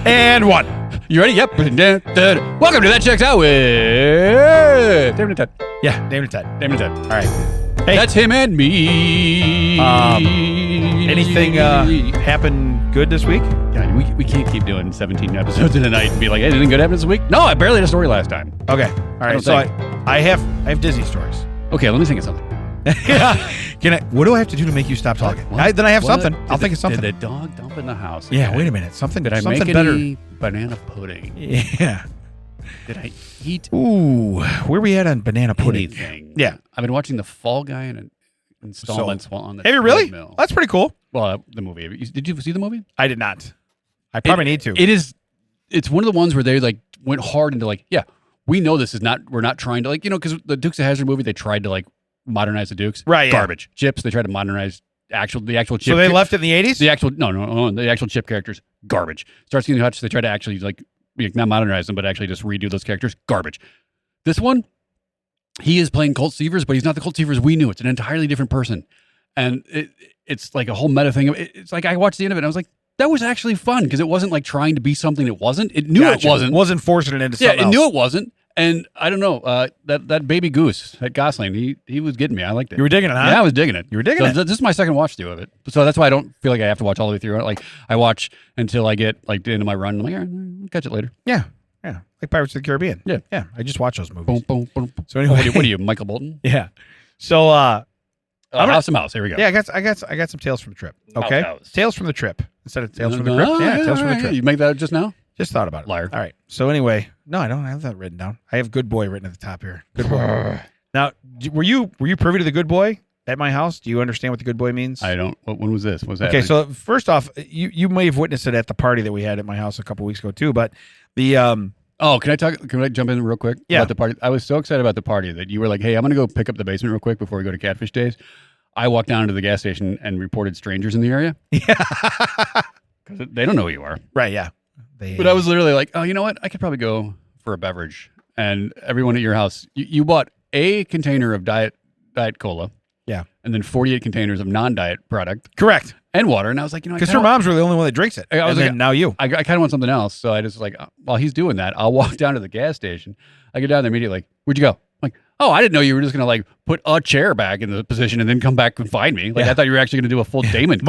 And one. You ready? Yep. Welcome to That Checks Out with David and Ted. Yeah, David and Ted. All right. Hey. That's him and me. Anything happen good this week? God, we can't keep doing 17 episodes in a night and be like, hey, anything good happen this week? No, I barely had a story last time. Okay. All right. So I have Disney stories. Okay, let me think of something. What do I have to do to make you stop talking? Then I have something. I'll think of something. Did the dog dump in the house? Yeah, wait a minute. Did I make better? any Banana pudding? Yeah. Did I eat? Ooh, where we at on banana pudding? Anything? Yeah. I've been watching The Fall Guy in installments while on the Have you really? treadmill. That's pretty cool. Well, the movie. Did you see the movie? I did not. I probably need to. It's one of the ones where they like went hard into like, yeah, we know this is not. We're not trying to like, because the Dukes of Hazzard movie, they tried to like modernize the Dukes. Right. Yeah. Garbage. Chips. They tried to modernize the actual Chip. So they left it in the 80s? The actual the actual Chip characters, garbage. Starsky and Hutch, they tried to actually like not modernize them, but actually just redo those characters, garbage. This one, he is playing Colt Seavers, but he's not the Colt Seavers we knew. It's an entirely different person, and it's like a whole meta thing. It's like I watched the end of it, and I was like, that was actually fun because it wasn't like trying to be something it wasn't. It knew it wasn't. It wasn't forcing it into something else. It knew it wasn't. And I don't know, that baby goose at Gosling, he was getting me. I liked it. You were digging it, huh? Yeah, I was digging it. You were digging it. This is my second watch through of it. So that's why I don't feel like I have to watch all the way through it. Like, I watch until I get like the end of my run. I'm like, all right, I'll catch it later. Yeah. Yeah. Like Pirates of the Caribbean. Yeah. Yeah. I just watch those movies. Boom, boom, boom. So anyway. What are you, Michael Bolton? Yeah. So, House to Mouse. Here we go. Yeah, I got some tales from the trip. Okay. Tales from the trip instead of tales from the trip. crypt. Yeah, tales from the trip. You make that just now? Just thought about it. Liar. All right. So anyway, no, I don't have that written down. I have Good Boy written at the top here. Good Boy. Now, were you privy to the Good Boy at my house? Do you understand what the Good Boy means? I don't. When was this? Was that? Okay, so first off, you may have witnessed it at the party that we had at my house a couple weeks ago too. But the oh, can I jump in real quick? Yeah. About the party. I was so excited about the party that you were like, "Hey, I'm going to go pick up the basement real quick before we go to Catfish Days." I walked down to the gas station and reported strangers in the area. Yeah, because they don't know who you are. Right? Yeah. But I was literally like, oh, you know what? I could probably go for a beverage. And everyone at your house, you bought a container of Diet Cola. Yeah. And then 48 containers of non-diet product. Correct. And water. And I was like, because her mom's really the only one that drinks it. I was like, now you. I kind of want something else. So I just like, while he's doing that, I'll walk down to the gas station. I get down there immediately. Like, where'd you go? I'm like, oh, I didn't know you were just going to like put a chair back in the position and then come back and find me. Like, I thought you were actually going to do a full Damon.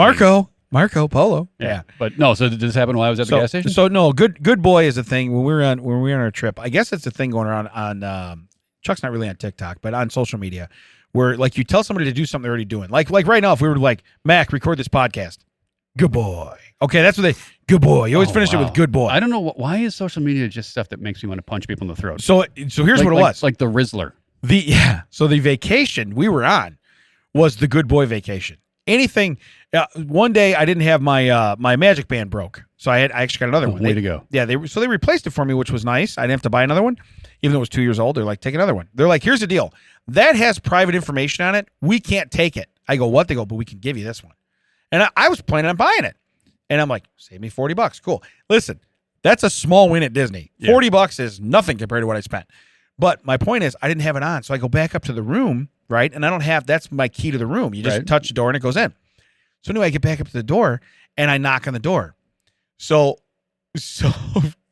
Marco Polo. Yeah. But no, so did this happen while I was at the gas station? So no, good boy is a thing when we were on our trip. I guess it's a thing going around on Chuck's not really on TikTok, but on social media where like you tell somebody to do something they're already doing. Like right now, if we were like, Mac, record this podcast. Good boy. Okay, that's what good boy. You always finish it with good boy. I don't know why is social media just stuff that makes me want to punch people in the throat. So here's what it was. Like the Rizzler. So the vacation we were on was the good boy vacation. Anything. One day I didn't have my magic band broke, so I actually got another one. Way to go! Yeah, they replaced it for me, which was nice. I didn't have to buy another one, even though it was 2 years old. They're like, take another one. They're like, here's the deal. That has private information on it. We can't take it. I go, what? They go, but we can give you this one. And I was planning on buying it, and I'm like, save me $40. Cool. Listen, that's a small win at Disney. Yeah. $40 is nothing compared to what I spent. But my point is, I didn't have it on, so I go back up to the room, right? And I don't have. That's my key to the room. You just touch the door and it goes in. So anyway, I get back up to the door and I knock on the door. So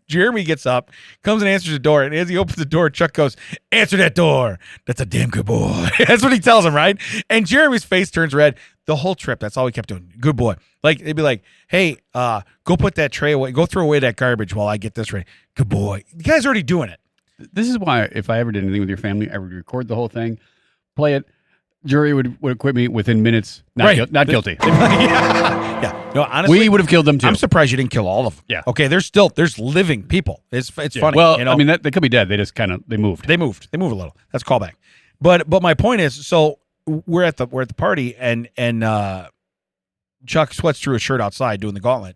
Jeremy gets up, comes and answers the door, and as he opens the door, Chuck goes, "Answer that door. That's a damn good boy." That's what he tells him, right? And Jeremy's face turns red. The whole trip, that's all we kept doing. Good boy. Like they'd be like, "Hey, go put that tray away. Go throw away that garbage while I get this ready." Good boy. The guy's already doing it. This is why if I ever did anything with your family, I would record the whole thing, play it. Jury would acquit me within minutes. Not guilty. Yeah. No, honestly, we would have killed them too. I'm surprised you didn't kill all of them. Yeah. Okay. There's living people. It's funny. Well, I mean, they could be dead. They just they moved. They move a little. That's callback. But my point is, so we're at the party and Chuck sweats through his shirt outside doing the gauntlet.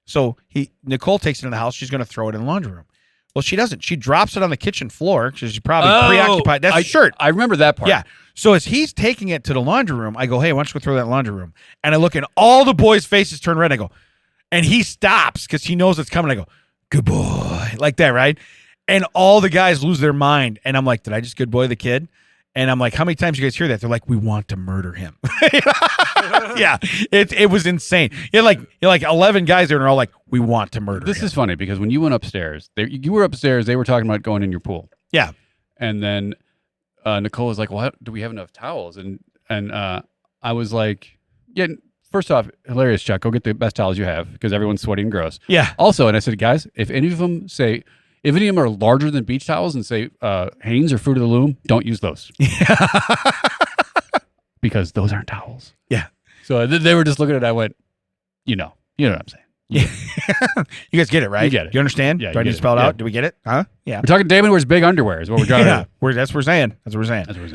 So Nicole takes it in the house. She's going to throw it in the laundry room. Well, she doesn't. She drops it on the kitchen floor because she's probably preoccupied. That's a shirt. I remember that part. Yeah. So as he's taking it to the laundry room, I go, "Hey, why don't you go throw that in the laundry room?" And I look and all the boys' faces turn red. I go, and he stops because he knows it's coming. I go, "Good boy," like that, right? And all the guys lose their mind. And I'm like, "Did I just good boy the kid?" And I'm like, how many times you guys hear that? They're like, we want to murder him. Yeah, it was insane. You had like 11 guys there, and they're all like, we want to murder him. This is funny because when you went upstairs, you were upstairs. They were talking about going in your pool. Yeah. And then Nicole was like, "Well, do we have enough towels?" And I was like, "Yeah." First off, hilarious, Chuck. Go get the best towels you have because everyone's sweaty and gross. Yeah. Also, and I said, guys, if any of them are larger than beach towels and say Hanes or Fruit of the Loom, don't use those. Because those aren't towels. Yeah. So they were just looking at it. I went, you know what I'm saying. Yeah. You guys get it, right? You get it. You understand? Yeah, Do I you need get to spell it it. out? Yeah. Do we get it? Huh? Yeah. We're talking Damon wears big underwear is what we're trying to do. That's what we're saying. That's what we're saying. That's what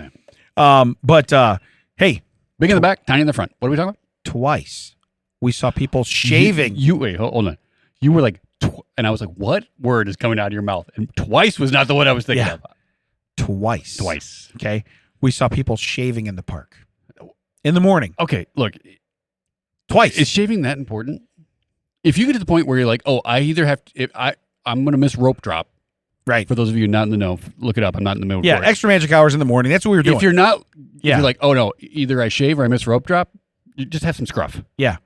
we're saying. Hey, Big in the back, tiny in the front. What are we talking about? twice we saw people shaving. Wait, hold on. You were like, and I was like, what word is coming out of your mouth? And twice was not the one I was thinking of. Twice. Okay. We saw people shaving in the park in the morning. Okay, look. Twice. Is shaving that important? If you get to the point where you're like, oh, I either have to, I'm going to miss rope drop. Right. For those of you not in the know, look it up. I'm not in the middle. Yeah, extra magic hours in the morning. That's what we were doing. If you're not, you're like, oh no, either I shave or I miss rope drop. You just have some scruff. Yeah.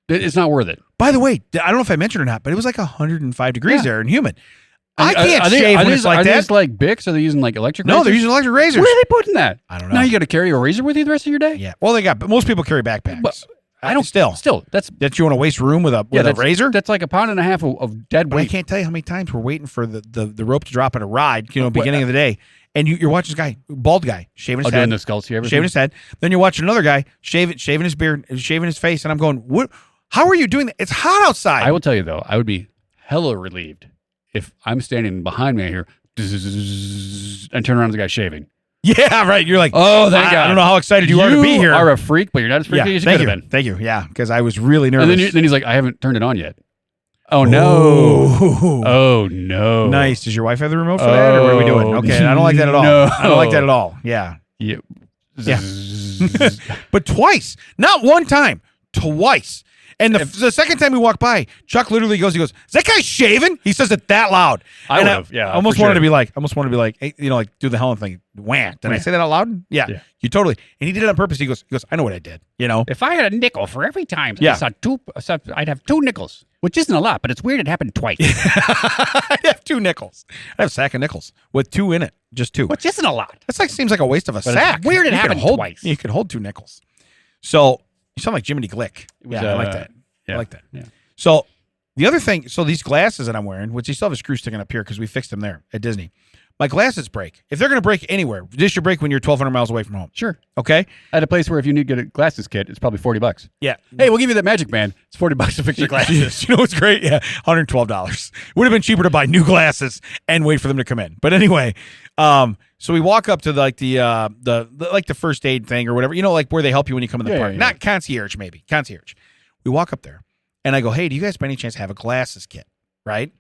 It's not worth it. By the way, I don't know if I mentioned or not, but it was like 105 degrees there and humid. I can't are shave when it's like are that. Are these like Bics? Are they using like electric razors? No, they're using electric razors. Where are they putting that? I don't know. Now you got to carry a razor with you the rest of your day? Yeah. Well, but most people carry backpacks. But I don't. Still, that's you want to waste room with a razor? That's like 1.5 pounds of dead But I weight. can't tell you how many times we're waiting for the rope to drop at a ride, beginning of the day. And you're watching this guy, bald guy, shaving his head. Doing the skulls here, shaving his head. Then you're watching another guy, shaving his beard, shaving his face. And I'm going, what? How are you doing that? It's hot outside. I will tell you, though, I would be hella relieved if I'm standing behind me here and turn around and the guy's shaving. Yeah, right. You're like, oh, thank God. I don't know how excited you are to be here. You are a freak, but you're not as freaky as you could have been. Thank you. Yeah, because I was really nervous. And then he's like, I haven't turned it on yet. Oh, no. Oh, no. Nice. Does your wife have the remote for that, or what are we doing? Okay, I don't like that at all. No. I don't like that at all. Yeah. Yeah. But twice. Not one time. Twice. And the second time we walked by, Chuck literally goes, is that guy shaving? He says it that loud. I would have, yeah. I almost wanted to be like, hey, like do the Helen thing. Wham. Did I say that out loud? Yeah. You totally. And he did it on purpose. He goes, I know what I did. If I had a nickel for every time I'd have 2 nickels, which isn't a lot, but it's weird it happened twice. I'd have 2 nickels. I'd have a sack of nickels with 2 in it. Just 2. Which isn't a lot. Seems like a waste of a sack. It's weird it happened twice. You could hold 2 nickels. So you sound like Jiminy Glick. I like that. Yeah. I like that. Yeah. So the other thing, these glasses that I'm wearing, which they still have a screw sticking up here because we fixed them there at Disney. My glasses break. If they're going to break anywhere, this should break when you're 1,200 miles away from home. Sure. Okay? At a place where if you need to get a glasses kit, it's probably $40. Yeah. Hey, we'll give you that magic band. It's $40 to fix your glasses. You know what's great? Yeah, $112. Would have been cheaper to buy new glasses and wait for them to come in. But anyway, so we walk up to the first aid thing or whatever, like where they help you when you come in the park. Yeah. Not concierge, maybe. Concierge. We walk up there, and I go, hey, do you guys by any chance have a glasses kit? Right?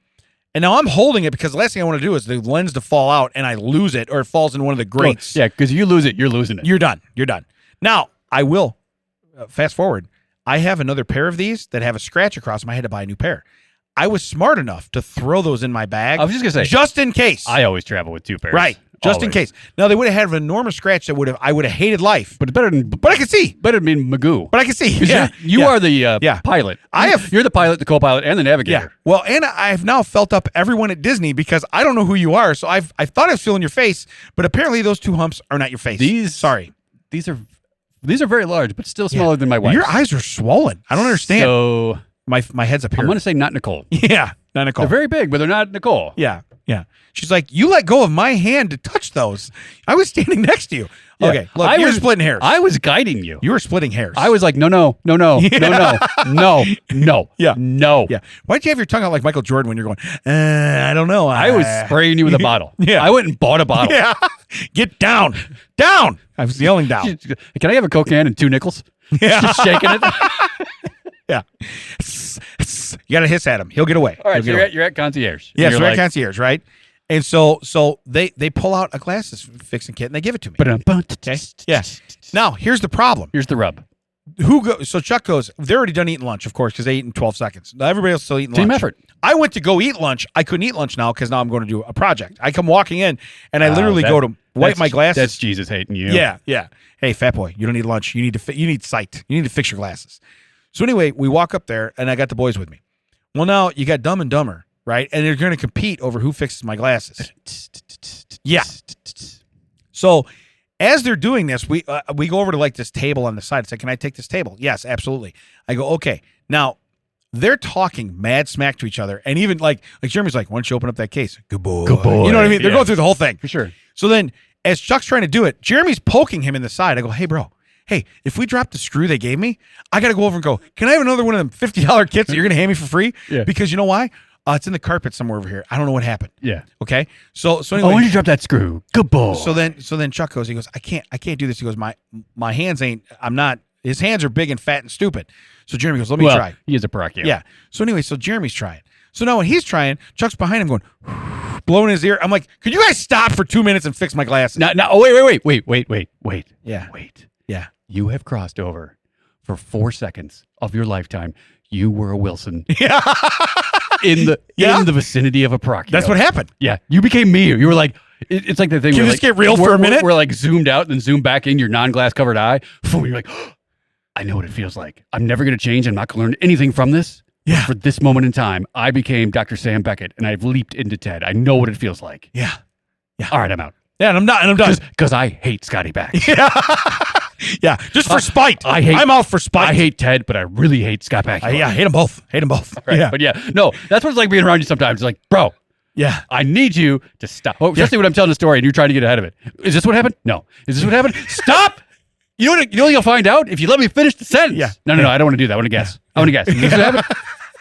And now I'm holding it because the last thing I want to do is the lens to fall out and I lose it or it falls in one of the grates. Yeah, because if you lose it, you're losing it. You're done. Now, I will, fast forward, I have another pair of these that have a scratch across them. I had to buy a new pair. I was smart enough to throw those in my bag. I was just going to say. Just in case. I always travel with 2 pairs. Right. Just in case. Now, they would have had an enormous scratch that I would have hated life. But better than. But I could see. Better than Magoo. But I can see. Yeah. You are the pilot. You're the pilot, the co-pilot, and the navigator. Yeah. Well, and I've now felt up everyone at Disney because I don't know who you are. So I thought I was feeling your face, but apparently those 2 humps are not your face. Sorry. These are very large, but still smaller than my wife's. Your eyes are swollen. I don't understand. So my head's up here. I'm going to say not Nicole. Yeah, not Nicole. They're very big, but they're not Nicole. Yeah. She's like, you let go of my hand to touch those. I was standing next to you. Yeah. Okay, look, you're splitting hairs. I was guiding you. You were splitting hairs. I was like, no. Yeah. No. Yeah. Why'd you have your tongue out like Michael Jordan when you're going, I don't know. I was spraying you with a bottle. Yeah. I went and bought a bottle. Yeah. Get down. Down. I was yelling down. Can I have a Coke can and 2 nickels? Yeah. Just shaking it. Yeah. You got to hiss at him. He'll get away. All right, so you're at concierge. Yeah, so we're at concierge, right? And so they pull out a glasses fixing kit and they give it to me. Okay? Yeah. Now, here's the problem. Here's the rub. So Chuck goes, they're already done eating lunch, of course, because they eat in 12 seconds. Now everybody else is still eating lunch. Team effort. I went to go eat lunch. I couldn't eat lunch now because now I'm going to do a project. I come walking in and I literally go to wipe my glasses. That's Jesus hating you. Yeah. Hey, fat boy, you don't need lunch. You need sight. You need to fix your glasses. So anyway, we walk up there and I got the boys with me. Well, now you got Dumb and Dumber, right? And they're going to compete over who fixes my glasses. Yeah. So as they're doing this, we go over to like this table on the side. It's like, can I take this table? Yes, absolutely. I go, okay. Now they're talking mad smack to each other, and even like Jeremy's like, why don't you open up that case? Good boy. Good boy. You know what I mean? They're going through the whole thing For sure. So then, as Chuck's trying to do it, Jeremy's poking him in the side. I go, hey, bro. Hey, if we drop the screw they gave me, I got to go over and go, can I have another one of them $50 kits that you're going to hand me for free? Yeah. Because you know why? It's in the carpet somewhere over here. I don't know what happened. Yeah. Okay. So anyway. Oh, when you drop that screw, good boy. So then Chuck goes, he goes, I can't do this. He goes, my hands ain't, I'm not, his hands are big and fat and stupid. So Jeremy goes, let me try. He is a Puracchio. Yeah. So anyway, so Jeremy's trying. So now when he's trying, Chuck's behind him going, blowing his ear. I'm like, could you guys stop for 2 minutes and fix my glasses? Now, wait. Yeah. Wait. Yeah. You have crossed over for 4 seconds of your lifetime. You were a Willson. Yeah. in the vicinity of a Puracchio. That's what happened. Yeah. You became me. You were like, it's like the thing Can where you just get real for a minute? We're like zoomed out and zoomed back in your non-glass covered eye. Boom, you're like, oh, I know what it feels like. I'm never going to change. I'm not going to learn anything from this. Yeah. For this moment in time, I became Dr. Sam Beckett and I've leaped into Ted. I know what it feels like. Yeah. All right, I'm out. Yeah, and I'm done. Because I hate Scotty Bax. Yeah, just for spite. I'm out for spite. I hate Ted, but I really hate Scott Bax. I hate them both. Right. Yeah. But yeah, no, that's what it's like being around you sometimes. It's like, bro, Yeah. I need you to stop. Oh, especially when I'm telling a story and you're trying to get ahead of it. Is this what happened? No. Is this what happened? Stop! You know what you'll find out if you let me finish the sentence. Yeah. No, I don't want to do that. I want to guess. I want to guess. Is this what happened?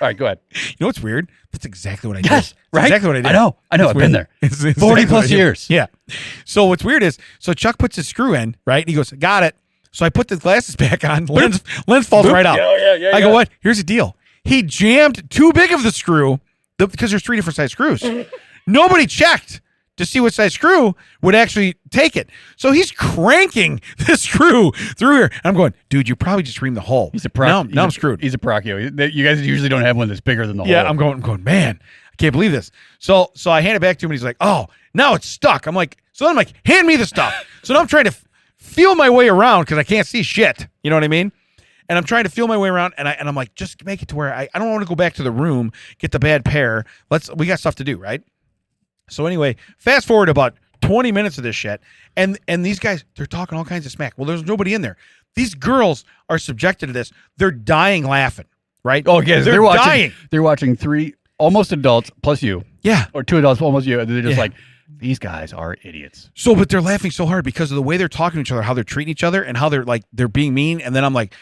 All right, go ahead. You know what's weird? That's exactly what I did. Yes, right? Exactly what I did. I know. It's I've been there. It's 40 plus what I did. years. Yeah. So what's weird is, so Chuck puts his screw in, right? And he goes, got it. So I put the glasses back on. Lens falls right out. Yeah. I go, what? Here's the deal. He jammed too big of the screw because there's 3 different size screws. Nobody checked to see what size screw would actually take it. So he's cranking the screw through here. And I'm going, dude, you probably just reamed the hole. He's a Puracchio. Now I'm screwed. He's a Puracchio. You guys usually don't have one that's bigger than the hole. Yeah, I'm going, man, I can't believe this. So I hand it back to him and he's like, oh, now it's stuck. I'm like, hand me the stuff. So now I'm trying to feel my way around because I can't see shit. You know what I mean? And I'm trying to feel my way around, and I'm like, just make it to where I don't want to go back to the room, get the bad pair. We got stuff to do, right? So anyway, fast forward about 20 minutes of this shit, and these guys, they're talking all kinds of smack. Well, there's nobody in there. These girls are subjected to this. They're dying laughing, right? Oh, yeah. They're dying. They're watching 3 almost adults plus you. Yeah. Or 2 adults almost you. And they're just like, these guys are idiots. So, but they're laughing so hard because of the way they're talking to each other, how they're treating each other, and how they're being mean. And then I'm like,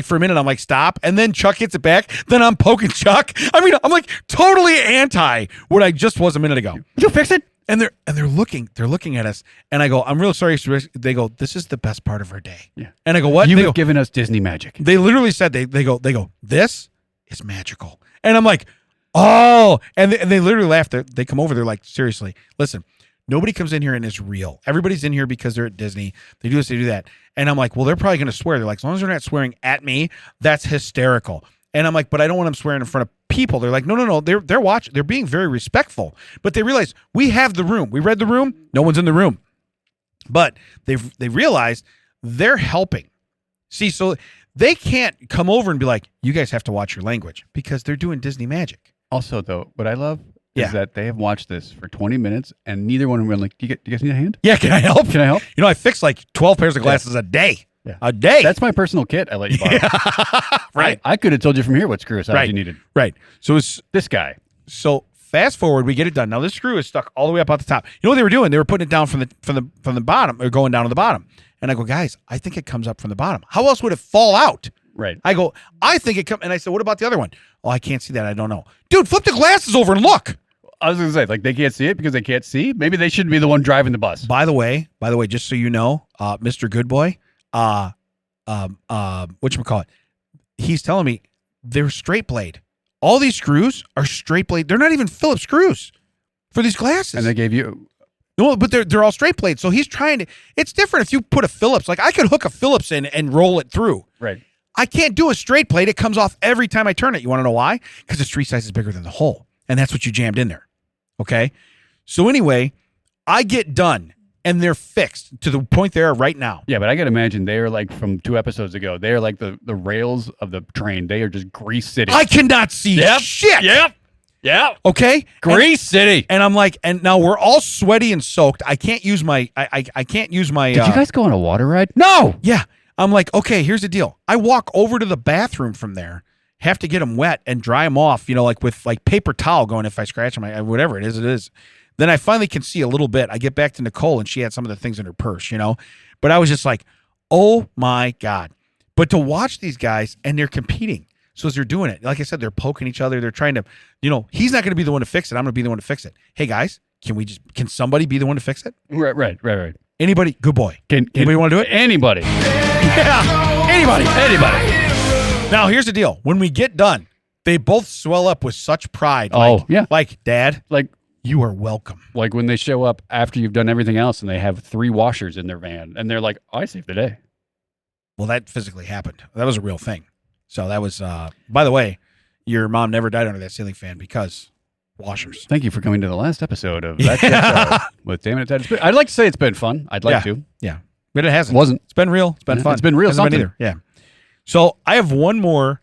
for a minute, I'm like, stop. And then Chuck hits it back. Then I'm poking Chuck. I mean, I'm like totally anti what I just was a minute ago. You fix it. And they're looking at us. And I go, I'm real sorry. They go, this is the best part of our day. Yeah. And I go, what? You've given us Disney magic. They literally said, they go, this is magical. And I'm like, oh, and they literally laughed. They come over. They're like, seriously, listen. Nobody comes in here and is real. Everybody's in here because they're at Disney. They do this, they do that. And I'm like, well, they're probably going to swear. They're like, as long as they're not swearing at me, that's hysterical. And I'm like, but I don't want them swearing in front of people. They're like, no. They're watching. They're being very respectful. But they realize we have the room. We read the room. No one's in the room. But they realized they're helping. See, so they can't come over and be like, you guys have to watch your language because they're doing Disney magic. Also, though, what I love is that they have watched this for 20 minutes and neither one of them are like, do you guys need a hand? Yeah, can I help? Can I help? You know, I fix like 12 pairs of glasses a day. Yeah. A day. That's my personal kit I let you borrow. Right. I could have told you from here what screw size you needed. Right. So it's this guy. So fast forward, we get it done. Now this screw is stuck all the way up at the top. You know what they were doing? They were putting it down from the bottom or going down to the bottom. And I go, guys, I think it comes up from the bottom. How else would it fall out? Right. I go, I think it comes. And I said, what about the other one? Oh, I can't see that. I don't know. Dude, flip the glasses over and look. I was going to say, like, they can't see it because they can't see. Maybe they shouldn't be the one driving the bus. By the way, just so you know, Mr. Goodboy, whatchamacallit, he's telling me they're straight blade. All these screws are straight blade. They're not even Phillips screws for these glasses. And they gave you... No, but they're all straight blade. So he's trying to... It's different if you put a Phillips. Like, I could hook a Phillips in and roll it through. Right. I can't do a straight plate. It comes off every time I turn it. You want to know why? Because the street size is bigger than the hole. And that's what you jammed in there. Okay? So anyway, I get done and they're fixed to the point they are right now. Yeah, but I got to imagine they are like from 2 episodes ago. They are like the rails of the train. They are just Grease City. I cannot see shit. Yep. Okay? Grease City. And I'm like, and now we're all sweaty and soaked. I can't use my, I can't use my. Did you guys go on a water ride? No. Yeah. I'm like, okay, here's the deal. I walk over to the bathroom from there, have to get them wet and dry them off, like with like paper towel going if I scratch them, whatever it is. Then I finally can see a little bit. I get back to Nicole and she had some of the things in her purse, But I was just like, oh my God. But to watch these guys and they're competing. So as they're doing it, like I said, they're poking each other. They're trying to, he's not going to be the one to fix it. I'm going to be the one to fix it. Hey guys, can somebody be the one to fix it? Right. Anybody? Good boy. Anybody want to do it? Anybody. Yeah. Anybody. Now, here's the deal. When we get done, they both swell up with such pride. Yeah. Like, Dad, like you are welcome. Like when they show up after you've done everything else and they have 3 washers in their van and they're like, I saved the day. Well, that physically happened. That was a real thing. So that was, by the way, your mom never died under that ceiling fan because washers. Thank you for coming to the last episode of that show with Damon and Ted. I'd like to say it's been fun. I'd like to. Yeah. But it hasn't. It wasn't. It's been real. It's been fun. It's been real. Hasn't been either. Yeah. So I have one more.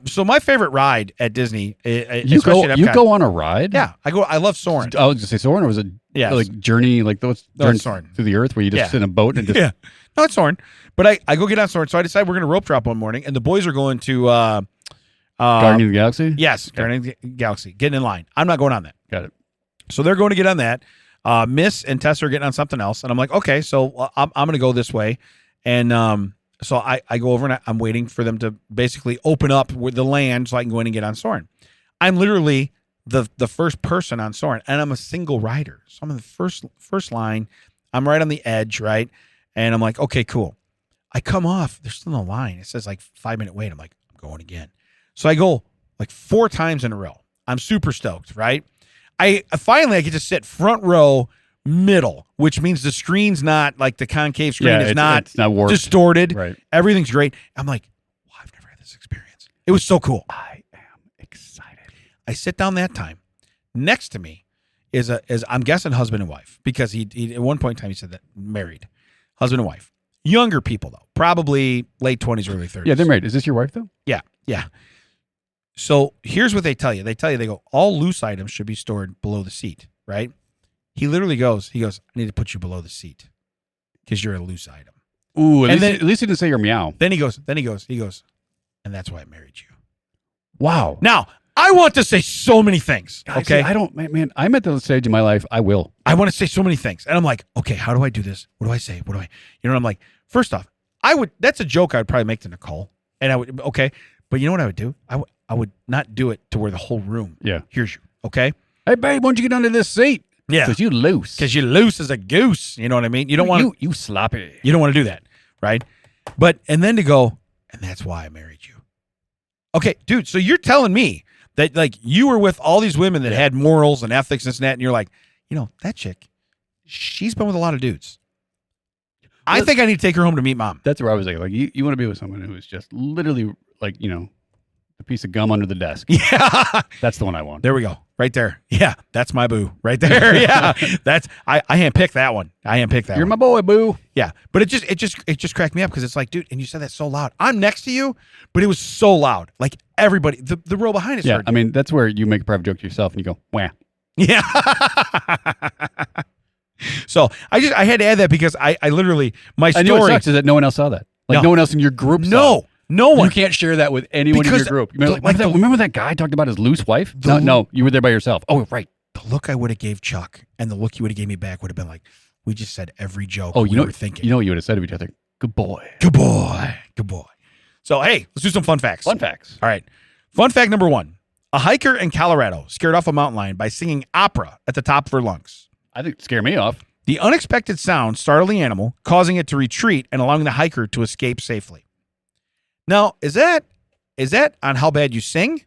So my favorite ride at Disney, you go on a ride? Yeah. I love Soarin'. I was going to say Soarin', or was it like Journey, like those Soarin' through the earth where you just sit in a boat and just. Yeah. No, it's Soarin'. But I go get on Soarin'. So I decide we're going to rope drop one morning and the boys are going to Guardian of the Galaxy? Yes, Guardian of the Galaxy. Getting in line. I'm not going on that. Got it. So they're going to get on that. Miss and Tessa are getting on something else. And I'm like, okay, so I'm going to go this way. And so I go over and I'm waiting for them to basically open up with the land so I can go in and get on Soarin'. I'm literally the first person on Soarin', and I'm a single rider. So I'm in the first line. I'm right on the edge, right? And I'm like, okay, cool. I come off. There's still no line. It says like 5-minute wait. I'm like, I'm going again. So I go like 4 times in a row. I'm super stoked, right? I finally get to sit front row middle, which means the screen's not like the concave screen is not warped, distorted. Right. Everything's great. I'm like, wow, I've never had this experience. It was so cool. I am excited. I sit down that time. Next to me is I'm guessing husband and wife, because he at one point in time he said that married. Husband and wife. Younger people though. Probably late 20s, early 30s. Yeah, they're married. Is this your wife though? Yeah. So here's what they tell you. They go, all loose items should be stored below the seat, right? He literally goes, I need to put you below the seat because you're a loose item. Ooh, at least he didn't say your meow. Then he goes, and that's why I married you. Wow. Now, I want to say so many things. Guys, okay. Man, I'm at the stage in my life, I will. I want to say so many things. And I'm like, okay, how do I do this? What do I say? I'm like, first off, that's a joke I would probably make to Nicole. And I would, okay. But you know what I would do? I would not do it to where the whole room hears you. Okay. Hey, babe, why don't you get under this seat? Yeah. Because you loose. Because you're loose as a goose. You know what I mean? You don't want you sloppy. You don't want to do that. Right. But, and then to go, and that's why I married you. Okay, dude. So you're telling me that like you were with all these women that had morals and ethics and this and that. And you're like, that chick, she's been with a lot of dudes. I think I need to take her home to meet mom. That's where I was like you want to be with someone who is just literally like, a piece of gum under the desk. Yeah. That's the one I want. There we go. Right there. Yeah. That's my boo right there. Yeah. I handpicked that one. You're my boy, boo. Yeah. But it just cracked me up because it's like, dude, and you said that so loud. I'm next to you, but it was so loud. Like everybody, the row behind us. Yeah. I mean, that's where you make a private joke to yourself and you go, wah. Yeah. So I had to add that because I literally, my story. I know what sucks is that no one else saw that. Like no one else in your group saw it. No one. You can't share that with anyone in your group. Remember that guy talked about his loose wife? No, you were there by yourself. Oh, right. The look I would have gave Chuck and the look you would have gave me back would have been like, we just said every joke we were thinking. You know what you would have said to each other? Good boy. Good boy. Good boy. So, hey, let's do some fun facts. Fun facts. All right. Fun fact number 1. A hiker in Colorado scared off a mountain lion by singing opera at the top of her lungs. I think it scared me off. The unexpected sound startled the animal, causing it to retreat and allowing the hiker to escape safely. Now, is that on how bad you sing?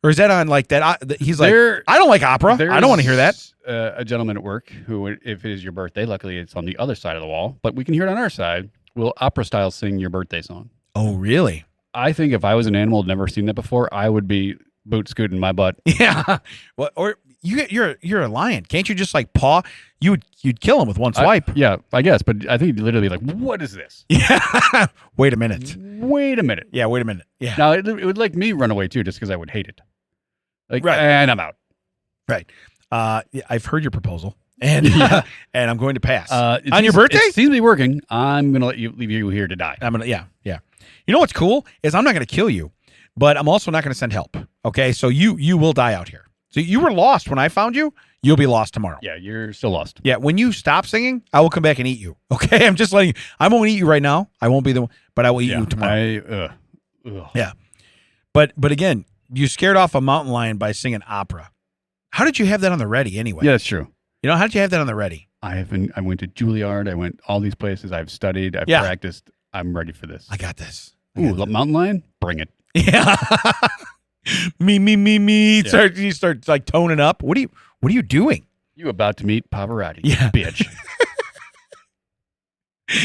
Or is that on like that? He's like, I don't like opera. I don't want to hear that. A gentleman at work who, if it is your birthday, luckily it's on the other side of the wall, but we can hear it on our side, will opera style sing your birthday song. Oh, really? I think if I was an animal, never seen that before, I would be boot scooting my butt. Yeah. Well, or you're a lion. Can't you just like paw? You'd kill him with one swipe. Yeah, I guess. But I think you'd literally be like, what is this? Yeah. Wait a minute. Wait a minute. Yeah. Wait a minute. Yeah. Now, it would like me run away too, just because I would hate it. Like, Right. and I'm out. Right. Yeah, I've heard your proposal, and and I'm going to pass On your birthday. It seems to be working. I'm going to leave you here to die. I'm gonna. Yeah. Yeah. You know what's cool is I'm not going to kill you, but I'm also not going to send help. Okay. So you will die out here. So you were lost when I found you. You'll be lost tomorrow. Yeah, you're still lost. Yeah, when you stop singing, I will come back and eat you. Okay, I'm just letting you. I won't eat you right now. I won't be the one, but I will eat you tomorrow. Yeah, but again, you scared off a mountain lion by singing opera. How did you have that on the ready anyway? Yeah, that's true. You know, how did you have that on the ready? I went to Juilliard. I went all these places. I've studied. I've practiced. I'm ready for this. I got this. Ooh, the mountain lion, bring it. Yeah. me. Yeah. You start like toning up. What are you doing? You about to meet Pavarotti, yeah, bitch.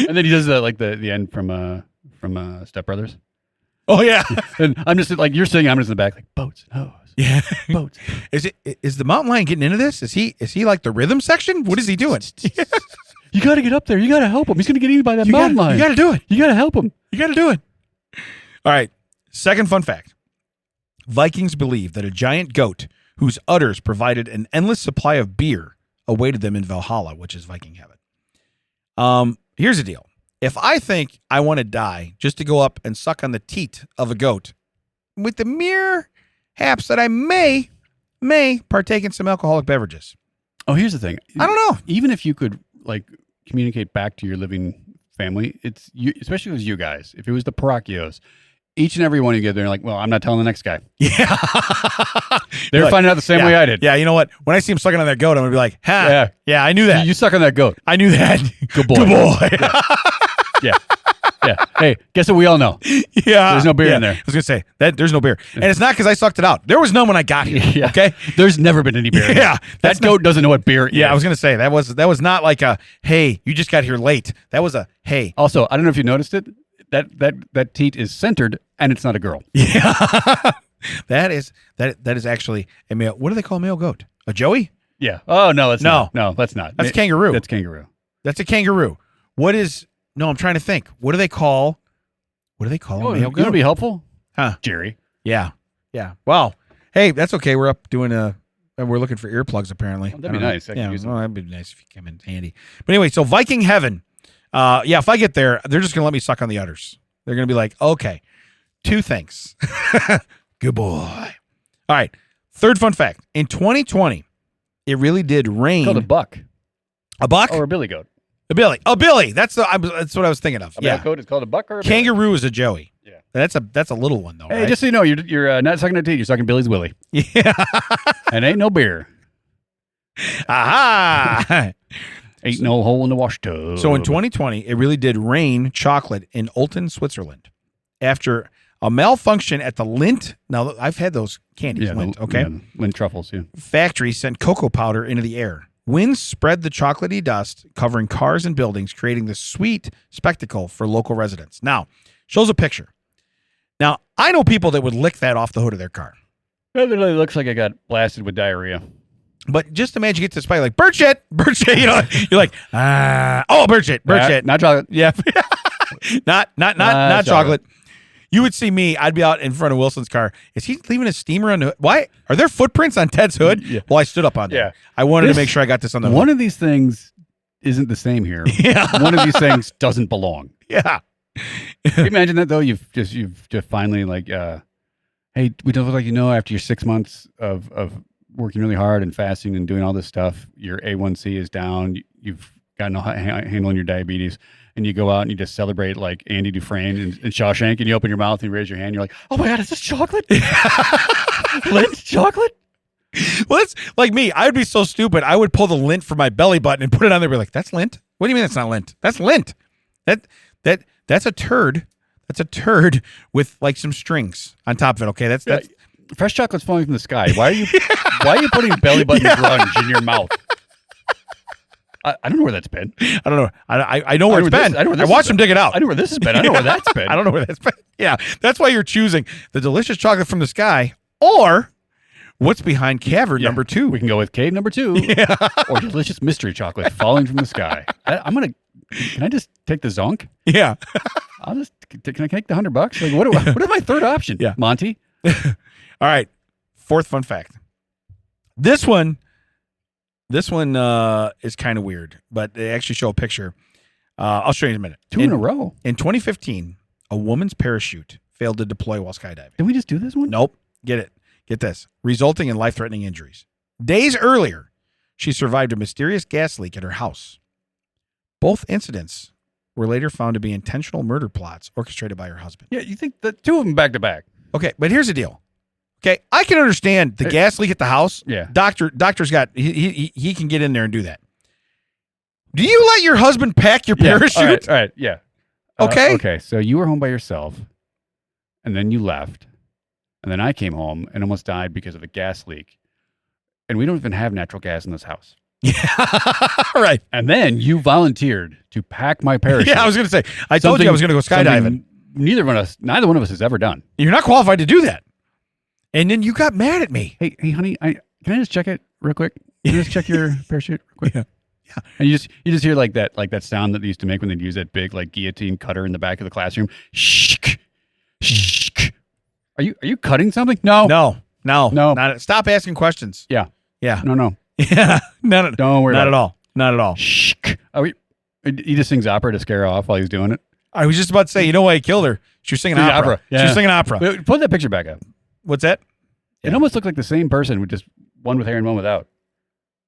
And then he does the end from Step Brothers. Oh yeah. And I'm just like you're singing. I'm just in the back like boats and hoes. Yeah. Boats. Is the mountain lion getting into this? Is he like the rhythm section? What is he doing? You got to get up there. You got to help him. He's going to get eaten by that mountain lion. You got to do it. You got to help him. You got to do it. All right. Second fun fact. Vikings believe that a giant goat whose udders provided an endless supply of beer awaited them in Valhalla, which is Viking heaven. Here's the deal. If I think I want to die just to go up and suck on the teat of a goat, with the mere haps that I may partake in some alcoholic beverages. Oh, here's the thing. I don't know. Even if you could like communicate back to your living family, it's you, especially if it was you guys. If it was the Puracchios, each and every one of you get there, like, well, I'm not telling the next guy. Yeah. They're finding out the same way I did. Yeah, you know what? When I see him sucking on that goat, I'm going to be like, yeah, I knew that. You suck on that goat. I knew that. Good boy. Good boy. Yeah. Yeah. Hey, guess what we all know? Yeah. There's no beer in there. I was going to say, that there's no beer. And it's not because I sucked it out. There was none when I got here. Yeah. Okay? There's never been any beer in there. Yeah. That goat doesn't know what beer is. Yeah, I was going to say, that was not like a, hey, you just got here late. That was a, hey. Also, I don't know if you noticed it. That teat is centered, and it's not a girl. Yeah. that is actually a male. What do they call a male goat? A joey? Yeah. Oh, no, that's not. No, that's not. That's kangaroo. That's kangaroo. That's a kangaroo. What is, no, I'm trying to think. What do they call a male goat? You want to be helpful? Huh? Jerry. Yeah. Yeah. Well, hey, that's okay. We're up doing we're looking for earplugs apparently. Oh, that'd be nice. Yeah, that'd be nice if you come in handy. But anyway, so Viking heaven. If I get there, they're just going to let me suck on the udders. They're going to be like, okay, 2 things. Good boy. All right. Third fun fact. In 2020, it really did rain. It's called a buck. A buck? Or a billy goat. A billy. Oh, billy. That's what I was thinking of. A male goat is called a buck or a kangaroo is a joey. Yeah. That's a little one, though, Hey, right? just so you know, you're not sucking a teat. You're sucking Billy's willy. Yeah. And ain't no beer. Aha. Ain't no hole in the wash tub. So in 2020, it really did rain chocolate in Olten, Switzerland, after a malfunction at the Lindt. Now I've had those candies, Lindt. Okay, Lindt truffles. Yeah. Factory sent cocoa powder into the air. Winds spread the chocolatey dust, covering cars and buildings, creating this sweet spectacle for local residents. Now, shows a picture. Now I know people that would lick that off the hood of their car. That literally looks like I got blasted with diarrhea. But just imagine you get to the spot, like, bird shit. You know, you're like, bird shit. Not chocolate. Yeah. not chocolate. You would see me, I'd be out in front of Wilson's car. Is he leaving a steamer on the hood? Why? Are there footprints on Ted's hood? Yeah. Well, I stood up on there. Yeah. I wanted to make sure I got this on the hood. One of these things isn't the same here. Yeah. One of these things doesn't belong. Yeah. Can you imagine that, though? You've just finally, like, hey, we don't look like, after your 6 months of working really hard and fasting and doing all this stuff, your A1C is down, you've got no handle on your diabetes, and you go out and you just celebrate like Andy Dufresne and Shawshank, and you open your mouth and you raise your hand, you're like, oh my God, is this chocolate? Lindt chocolate? Well, it's like me. I would be so stupid. I would pull the Lindt from my belly button and put it on there and be like, that's Lindt? What do you mean that's not Lindt? That's Lindt. That's a turd. That's a turd with like some strings on top of it. Okay, that's fresh chocolate's falling from the sky. Why are you putting belly button grunge in your mouth? I don't know where that's been. I don't know. I know where it's been. I know where I this watched has him been. dig it out. I know where this has been. I know where that's been. I don't know where that's been. Yeah, that's why you're choosing the delicious chocolate from the sky or what's behind cavern number 2. We can go with cave number 2 or delicious mystery chocolate falling from the sky. Can I just take the zonk? Yeah. Can I take the $100? Like, what is my third option? Yeah. Monty. All right. 4th fun fact. This one is kind of weird, but they actually show a picture. I'll show you in a minute. 2 in a row. In 2015, a woman's parachute failed to deploy while skydiving. Did we just do this one? Nope. Get this. Resulting in life-threatening injuries. Days earlier, she survived a mysterious gas leak at her house. Both incidents were later found to be intentional murder plots orchestrated by her husband. Yeah, you think the 2 of them back to back? Okay, but here's the deal. Okay, I can understand the gas leak at the house. Yeah. Doctor's got he can get in there and do that. Do you let your husband pack your parachute? All right, yeah. Okay. Okay, so you were home by yourself, and then you left, and then I came home and almost died because of a gas leak, and we don't even have natural gas in this house. Yeah, right. And then you volunteered to pack my parachute. Yeah, I was going to say. I told you I was going to go skydiving. Neither one of us has ever done. You're not qualified to do that. And then you got mad at me. Hey, honey, can I just check it real quick? Can I just check your parachute real quick? Yeah. And you just hear like that sound that they used to make when they'd use that big like guillotine cutter in the back of the classroom. Shh. Shh. Are you cutting something? No. Not, stop asking questions. Yeah. No. Yeah. No. Don't worry. Not at all. Not at all. Shh. He just sings opera to scare her off while he's doing it. I was just about to say, you know why he killed her? She was singing opera. Yeah. She was singing opera. Wait, put that picture back up. What's that? It almost looked like the same person with just one with hair and one without.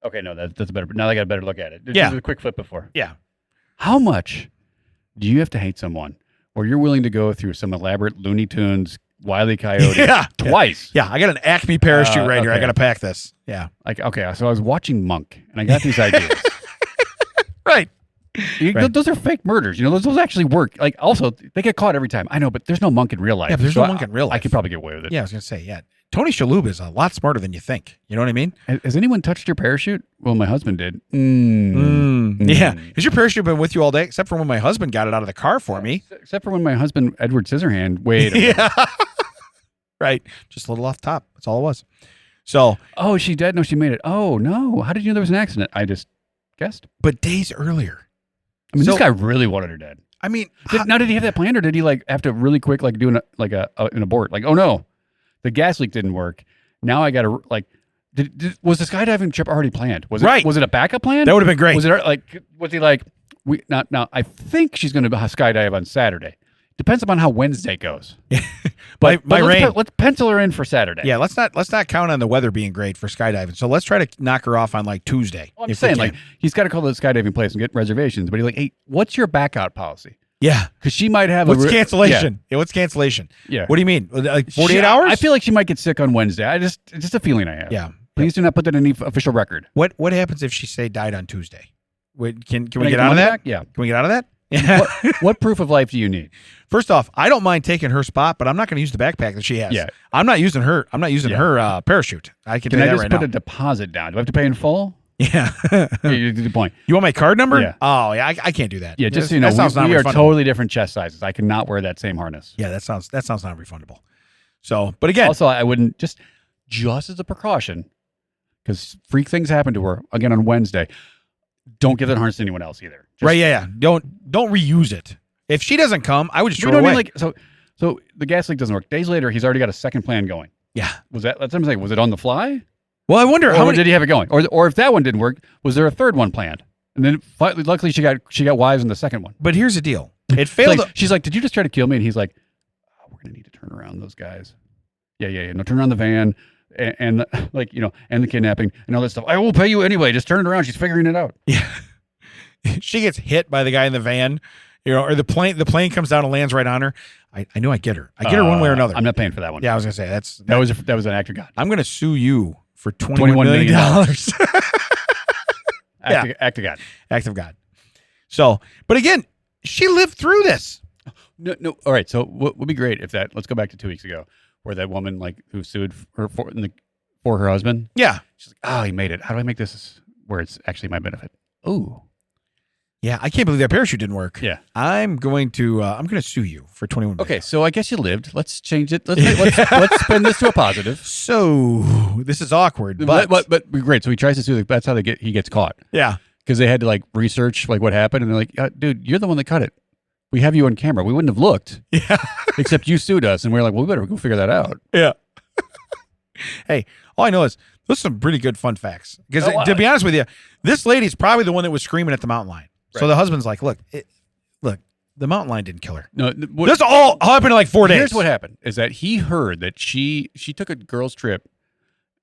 Okay, no, that's a better. Now I got a better look at it. Just a quick flip before. Yeah. How much do you have to hate someone where you're willing to go through some elaborate Looney Tunes, Wile E. Coyote twice? Yeah, I got an Acme parachute right here. I okay. got to pack this. Yeah. Okay, so I was watching Monk, and I got these ideas. Right. Those are fake murders. Those actually work. Like, also, they get caught every time. I know, but there's no Monk in real life. Yeah, but there's no Monk in real life. I could probably get away with it. Yeah, I was going to say, yeah. Tony Shalhoub is a lot smarter than you think. You know what I mean? Has anyone touched your parachute? Well, my husband did. Yeah. Has your parachute been with you all day? Except for when my husband got it out of the car for me. Except for when my husband, Edward Scissorhand, wait. Yeah. Right. Just a little off top. That's all it was. So. Oh, is she dead? No, she made it. Oh, no. How did you know there was an accident? I just guessed. But days earlier. I mean, this guy really wanted her dead. I mean. Did he have that planned, or did he have to really quick do an abort? Like, oh, no. The gas leak didn't work. Now I got to was the skydiving trip already planned? Was it a backup plan? That would have been great. Was he like now I think she's going to skydive on Saturday. Depends upon how Wednesday goes. But let's pencil her in for Saturday. Yeah, let's not count on the weather being great for skydiving. So let's try to knock her off on Tuesday. Well, I'm saying he's got to call the skydiving place and get reservations. But he's like, hey, what's your back out policy? Yeah, because she might have cancellation. Yeah, what's cancellation? Yeah. What do you mean? Like 48 hours? I feel like she might get sick on Wednesday. It's just a feeling I have. Yeah. Please do not put that in any official record. What happens if she died on Tuesday? Can we get out of that? Back? Yeah. Can we get out of that? Yeah. What proof of life do you need? First off, I don't mind taking her spot, but I'm not going to use the backpack that she has. Yeah. I'm not using her parachute. I can do that right now. Can I just put a deposit down? Do I have to pay in full? Yeah. Good point. You want my card number? Yeah. Oh, yeah. I can't do that. Yeah, just so you know, we are totally different chest sizes. I cannot wear that same harness. Yeah, that sounds not refundable. So, but again, also I wouldn't just as a precaution, because freak things happen to her again on Wednesday. Don't give that harness to anyone else either. Right? Yeah. Don't reuse it. If she doesn't come, I would just throw it away. I mean? So the gas leak doesn't work. Days later, he's already got a second plan going. Yeah. That's what I'm saying. Was it on the fly? Well, I wonder how did he have it going, or if that one didn't work, was there a third one planned? And then luckily she got wise in the second one. But here's the deal: it failed. She's like, "Did you just try to kill me?" And he's like, "We're gonna need to turn around those guys." Yeah. No, turn around the van and the kidnapping and all that stuff. I will pay you anyway. Just turn it around. She's figuring it out. Yeah. She gets hit by the guy in the van, or the plane comes down and lands right on her. I know I get her. I get her one way or another. I'm not paying for that one. Yeah, I was gonna say that was an act of God. I'm gonna sue you for $21 million. Act of God. Act of God. So, but again, she lived through this. No. All right. So what would be great if let's go back to 2 weeks ago, where that woman who sued her for her husband. Yeah. She's like, oh, he made it. How do I make this where it's actually my benefit? Ooh. Yeah, I can't believe that parachute didn't work. Yeah. I'm going to sue you for 21 million. Okay, so I guess you lived. Let's change it. Let's spin this to a positive. So this is awkward, but great. So he tries to sue. That's how he gets caught. yeah, Because they had to like research like what happened, and they're like, dude, you're the one that cut it. We have you on camera. We wouldn't have looked. Yeah. Except you sued us, and we're like, well, we better go figure that out. Yeah. Hey, all I know is those are some pretty good fun facts. Because to be honest with you, this lady's probably the one that was screaming at the mountain lion. Right. So the husband's like, look, the mountain lion didn't kill her. No, this all happened in like 4 days. Here's what happened: is that he heard that she took a girl's trip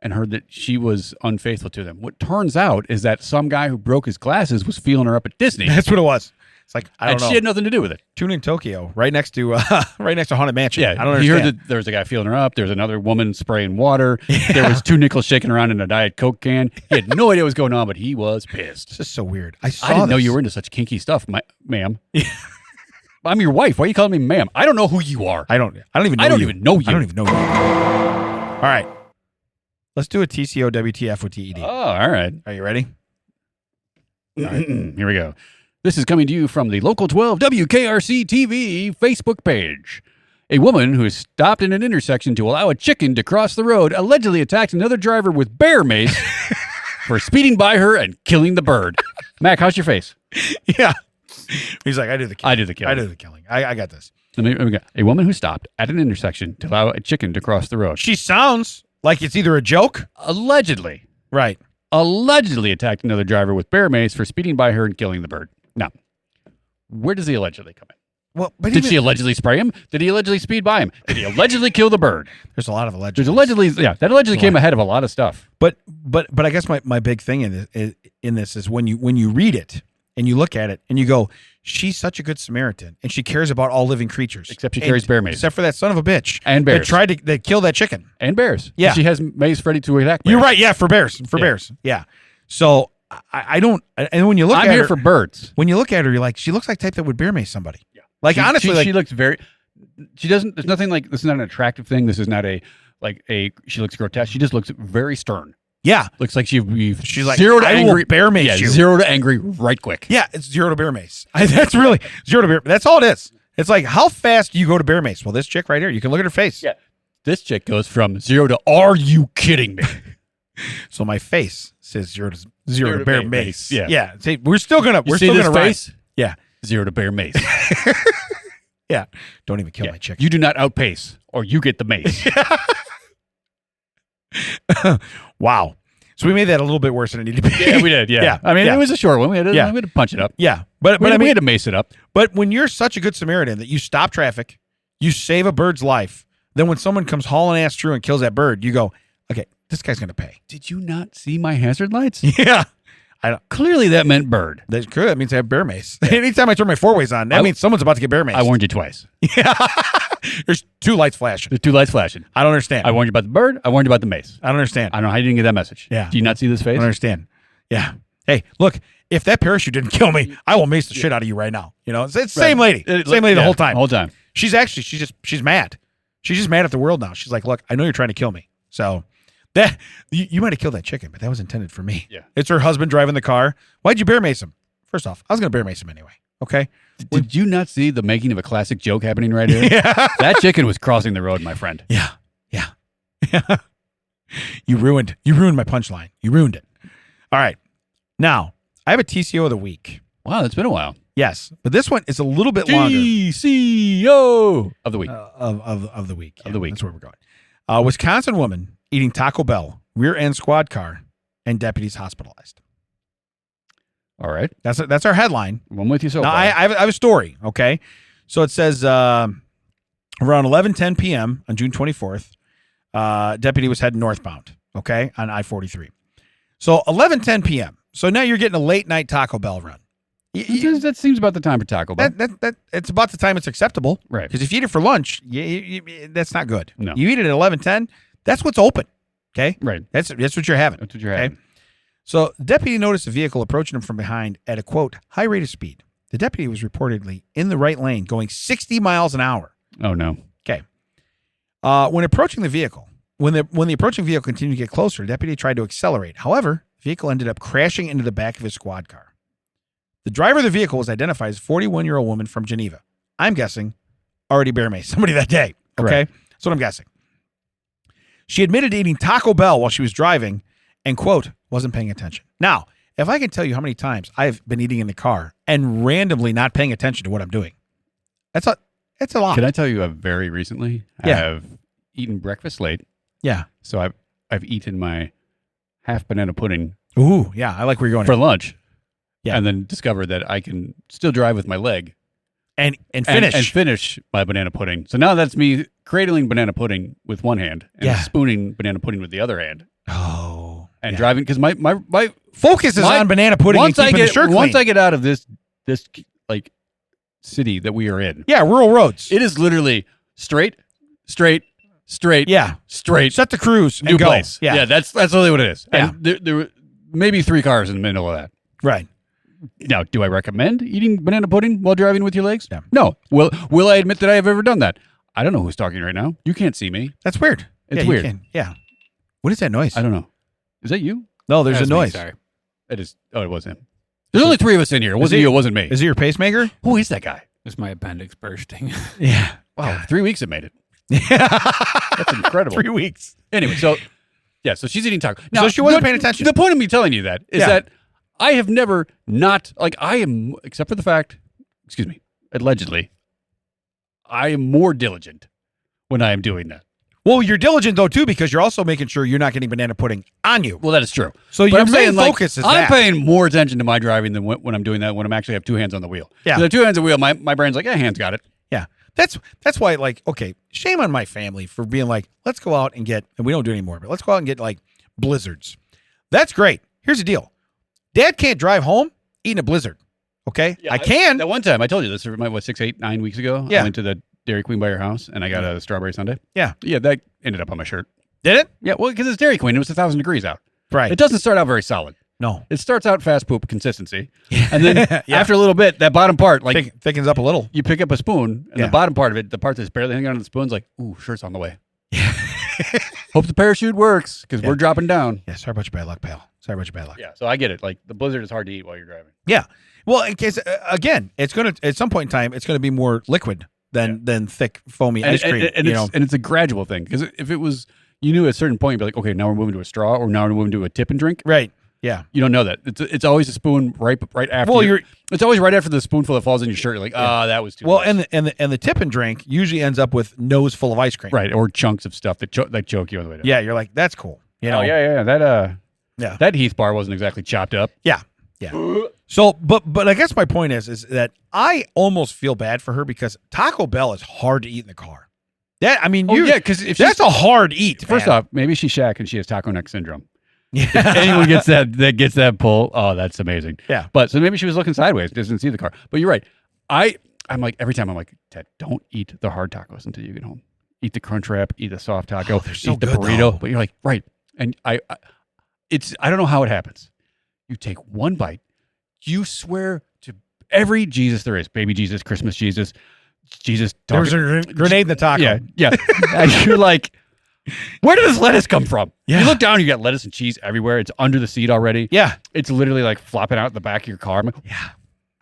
and heard that she was unfaithful to them. What turns out is that some guy who broke his glasses was feeling her up at Disney. That's what it was. It's like, I don't know. She had nothing to do with it. Tune in Tokyo, right next to Haunted Mansion. Yeah, I don't understand. He heard that there was a guy feeling her up. There was another woman spraying water. Yeah. There was 2 nickels shaking around in a Diet Coke can. He had no idea what was going on, but he was pissed. This is so weird. I didn't know you were into such kinky stuff, ma'am. Yeah. I'm your wife. Why are you calling me ma'am? I don't know who you are. I don't even know you. I don't even know you. All right. Let's do a TCO WTF with TED. Oh, all right. Are you ready? All right. Here we go. This is coming to you from the Local 12 WKRC TV Facebook page. A woman who is stopped in an intersection to allow a chicken to cross the road allegedly attacked another driver with bear mace for speeding by her and killing the bird. Mac, how's your face? Yeah. He's like, I did the killing. I did the killing. I got this. A woman who stopped at an intersection to allow a chicken to cross the road. She sounds like it's either a joke. Allegedly. Right. Allegedly attacked another driver with bear mace for speeding by her and killing the bird. Now, where does the allegedly come in? Well, but did she allegedly spray him? Did he allegedly speed by him? Did he allegedly kill the bird? There's a lot of allegedly. There's allegedly, yeah. That allegedly came ahead of a lot of stuff. But I guess my big thing in this is when you read it and you look at it and you go, she's such a good Samaritan and she cares about all living creatures. Except she carries bear mace. Except for that son of a bitch. And bears. That tried to kill that chicken. And bears. Yeah. She has mace ready to attack bears. You're right. Yeah, for bears. Bears. Yeah. So I don't. And when you look at her, I'm here for birds. When you look at her, you're like, she looks like type that would bear mace somebody. Yeah. Like honestly, she looks very. She doesn't. There's nothing like this. Is not an attractive thing. This is not she looks grotesque. She just looks very stern. Yeah. Looks like she's like 0 to angry. Bear mace. Yeah, 0 to angry right quick. Yeah, it's 0 to bear mace. That's really 0 to bear. That's all it is. It's like, how fast do you go to bear mace? Well, this chick right here, you can look at her face. Yeah. This chick goes from 0 to, are you kidding me? So my face says 0 to bear mace. Yeah. Yeah. See, we're still gonna face? Yeah. 0 to bear mace. Yeah. Don't even kill my chick. You do not outpace or you get the mace. Wow. So we made that a little bit worse than it needed to be. Yeah, we did. Yeah. I mean, it was a short one. We had to punch it up. Yeah. But we had to mace it up. But when you're such a good Samaritan that you stop traffic, you save a bird's life, then when someone comes hauling ass through and kills that bird, you go, okay, this guy's going to pay. Did you not see my hazard lights? Yeah. Clearly that meant bird. That means I have bear mace. Yeah. Anytime I turn my four-ways on, that means someone's about to get bear mace. I warned you twice. Yeah. There's 2 lights flashing. There's 2 lights flashing. I don't understand. I warned you about the bird. I warned you about the mace. I don't understand. I don't know how you didn't get that message. Yeah. Do you not see this face? I don't understand. Yeah. Hey, look, if that parachute didn't kill me, I will mace the shit out of you right now. You know, it's the same lady. Same lady the whole time. The whole time. She's mad. She's just mad at the world now. She's like, look, I know you're trying to kill me. So that you might have killed that chicken, but that was intended for me. Yeah. It's her husband driving the car. Why'd you bear mace him? First off, I was going to bear mace him anyway. Okay. Did you not see the making of a classic joke happening right here? Yeah. That chicken was crossing the road, my friend. Yeah. Yeah. Yeah. You ruined my punchline. You ruined it. All right. Now, I have a TCO of the week. Wow, that's been a while. Yes, but this one is a little bit longer. TCO of the week. Of the week. Of the week. That's where we're going. Wisconsin woman eating Taco Bell, rear end squad car, and deputies hospitalized. All right. That's our headline. I'm with you so now, far. I have a story, okay? So it says around 11:10 p.m. on June 24th, deputy was heading northbound, okay, on I-43. So 11:10 p.m. So now you're getting a late night Taco Bell run. That seems about the time for Taco Bell. That it's about the time it's acceptable, right? Because if you eat it for lunch, that's not good. No, you eat it at 11:10. That's what's open, okay? Right. That's what you're having. That's what you're having. So the deputy noticed a vehicle approaching him from behind at a, quote, high rate of speed. The deputy was reportedly in the right lane going 60 miles an hour. Oh, no. Okay. When approaching the vehicle, when the approaching vehicle continued to get closer, the deputy tried to accelerate. However, the vehicle ended up crashing into the back of his squad car. The driver of the vehicle was identified as a 41-year-old woman from Geneva. I'm guessing already bear maced somebody that day. Okay? Correct. That's what I'm guessing. She admitted to eating Taco Bell while she was driving and, quote, wasn't paying attention. Now, if I can tell you how many times I've been eating in the car and randomly not paying attention to what I'm doing, it's a lot. Can I tell you very recently? Yeah. I have eaten breakfast late. Yeah. So I've eaten my half banana pudding Ooh, yeah. I like where you're going. for lunch. Yeah. And then discovered that I can still drive with my leg And finish. and finish my banana pudding. So now that's me cradling banana pudding with one hand and Yeah. spooning banana pudding with the other hand Oh. and yeah. driving because my Focus is my- on banana pudding and keeping the shirt clean. once I get out of this like city that we are in, yeah, rural roads. it is literally straight, yeah. straight. Set the cruise and New go. place. Yeah. That's really what it is. Yeah. And there were maybe 3 cars in the middle of that. Right. Now, do I recommend eating banana pudding while driving with your legs? Yeah. No. Will I admit that I have ever done that? I don't know who's talking right now. You can't see me. That's weird. It's Yeah, you weird. can. Yeah. What is that noise? I don't know. Is that you? No, there's a That's me, noise. sorry. It is. Oh, it was him. There's only 3 of us in here. It wasn't it- you. It wasn't me. Is it your pacemaker? Who is that guy? It's my appendix bursting. Yeah. Wow. 3 weeks it made it. That's That's incredible. 3 weeks. Anyway, so she's eating taco. Now, So she wasn't paying attention. The point of me telling you that is Yeah. that I have never not I am, except for the fact, allegedly, I am more diligent when I am doing that. Well, you're diligent though too because you're also making sure you're not getting banana pudding on you. Well, that is true. So But your I'm main saying, like, focus is I'm that. paying more attention to my driving than when I'm doing that. When I'm actually have 2 hands on the wheel. Yeah. 'Cause I have 2 hands on the wheel. My brain's like, hands got it. Yeah. That's why, like, okay, shame on my family for being like, let's go out and get, and we don't do it anymore, but let's go out and get like blizzards. That's great. Here's the deal. Dad can't drive home eating a blizzard. Okay? Yeah, I can. That one time I told you this, 6, 8, 9 weeks ago. Yeah. I went to the Dairy Queen by your house and I got a strawberry sundae. Yeah. Yeah, that ended up on my shirt. Did it? Yeah, well, because it's Dairy Queen. It was 1,000 degrees out. Right. It doesn't start out very solid. No. It starts out fast poop consistency. And then Yeah. after a little bit, that bottom part, like Thickens up a little. you pick up a spoon and Yeah. the bottom part of it, the part that's barely hanging on the spoon's like, ooh, shirt's on the way. Hope the parachute works because we're dropping down. Yeah. Sorry about your bad luck, pal. Sorry about your bad luck. Yeah, so I get it. Like the blizzard is hard to eat while you're driving. Yeah. Well, in case, again, it's going to, at some point in time, it's going to be more liquid than thick, foamy ice cream. And it's a gradual thing because if it was, you knew at a certain point, you'd be like, okay, now we're moving to a straw or now we're moving to a tip and drink. Right. Yeah. You don't know that. It's always a spoon right after. Well, it's always right after the spoonful that falls in your shirt. You're like, that was too well, much. and the tip and drink usually ends up with nose full of ice cream. Right, or chunks of stuff that choke you on the way down. Yeah, you're like, that's cool. You know? Oh yeah. Yeah. That Heath bar wasn't exactly chopped up. Yeah. So, but I guess my point is that I almost feel bad for her because Taco Bell is hard to eat in the car. That I mean, because if that's a hard eat. first man. off, maybe she's Shaq and she has taco neck syndrome. Yeah. If anyone gets that pull, oh, that's amazing. Yeah. But so maybe she was looking sideways, doesn't see the car. But you're right. I'm like every time I'm like, Ted, don't eat the hard tacos until you get home. Eat the crunch wrap, eat the soft taco, Oh, they're so eat the good, burrito. though. But you're like, right. And I don't know how it happens. You take one bite, you swear to every Jesus there is, baby Jesus, Christmas Jesus, There was a grenade in the taco. yeah. And you're like, where did this lettuce come from? Yeah. You look down, you got lettuce and cheese everywhere. It's under the seat already. Yeah. It's literally like flopping out the back of your car. I'm like, Yeah.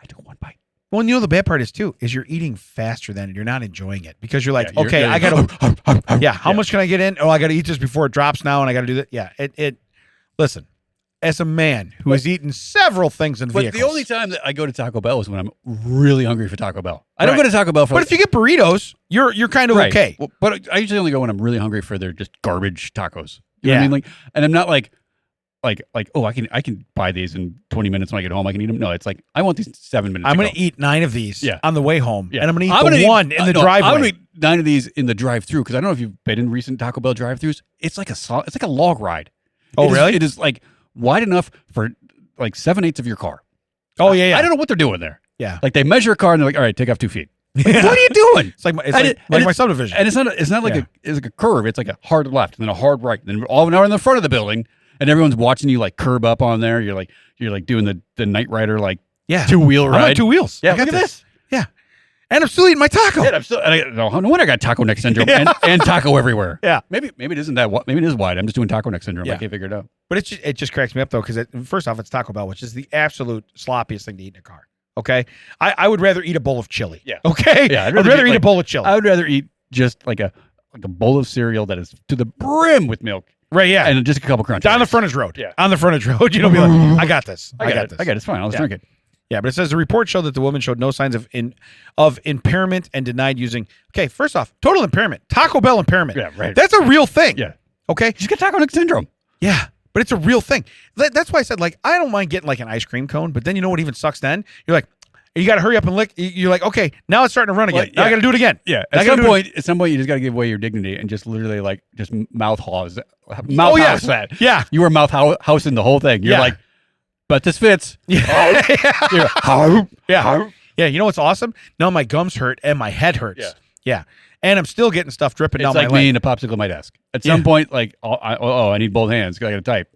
I took one bite. Well, and you know the bad part is too is you're eating faster than you're not enjoying it because you're like, Yeah, okay, you're I gotta. Yeah. How Yeah. much can I get in? Oh, I got to eat this before it drops now, and I got to do that. Yeah. It. Listen, as a man who has eaten several things in But vehicles, the only time that I go to Taco Bell is when I'm really hungry for Taco Bell. I don't Right. go to Taco Bell for But if you get burritos, you're kind of right. okay. Well, but I usually only go when I'm really hungry for their just garbage tacos. You know what Yeah. I mean? Like, and I'm not like, oh, I can buy these in 20 minutes when I get home. I can eat them. No, it's like I want these 7 minutes. I'm going going to eat 9 of these Yeah. on the way home, Yeah. and I'm going to I'm eat gonna the one in the driveway. I'm gonna eat 9 of these in the drive-through because I don't know if you've been in recent Taco Bell drive-throughs. It's like a log ride. Oh, really? It is like wide enough for like 7/8 of your car. Oh yeah. I don't know what they're doing there. Yeah. Like they measure a car and they're like, all right, take off 2 feet. Like, what are you doing? It's like my, it's And like, it- like and my it's- subdivision. And it's not like Yeah. it's like a curve. It's like a hard left and then a hard right. And then all now in the front of the building, and everyone's watching you like curb up on there. You're like doing the Knight Rider like yeah. 2-wheel I'm ride. on 2 wheels. Yeah, I got look at this. Yeah. And I'm still eating my taco. Yeah, I'm still, no wonder I got taco neck syndrome and taco everywhere. Yeah. Maybe it isn't that. Maybe it is wide. I'm just doing taco neck syndrome. Yeah. I can't figure it out. But it just cracks me up though because first off, it's Taco Bell, which is the absolute sloppiest thing to eat in a car. Okay, I would rather eat a bowl of chili. Yeah. Okay. Yeah, I'd rather eat a bowl of chili. I would rather eat just like a bowl of cereal that is to the brim with milk. Right. Yeah. And just a couple crunch. On the frontage road. Yeah. On the frontage road. You know, be like, I got this. I got this. I got it. It's fine. I'll just drink it. Yeah, but it says the report showed that the woman showed no signs of impairment and denied using. Okay, first off, total impairment, Taco Bell impairment. Yeah, right. That's a real thing. Yeah. Okay. She's got taco neck syndrome. Yeah, but it's a real thing. That's why I said, like, I don't mind getting like an ice cream cone, but then you know what even sucks then? You're like, you got to hurry up and lick. You're like, okay, now it's starting to run again. Well, Now I got to do it again. Yeah. At some point, you just got to give away your dignity and just literally like just mouth house that. Yeah. You were mouth housing the whole thing. You're like, but this fits. Yeah. Yeah. Yeah. You know what's awesome? Now my gums hurt and my head hurts. Yeah. Yeah. And I'm still getting stuff dripping down It's my like leg. me and a popsicle at my desk. At some point, like, I need both hands. I got to type.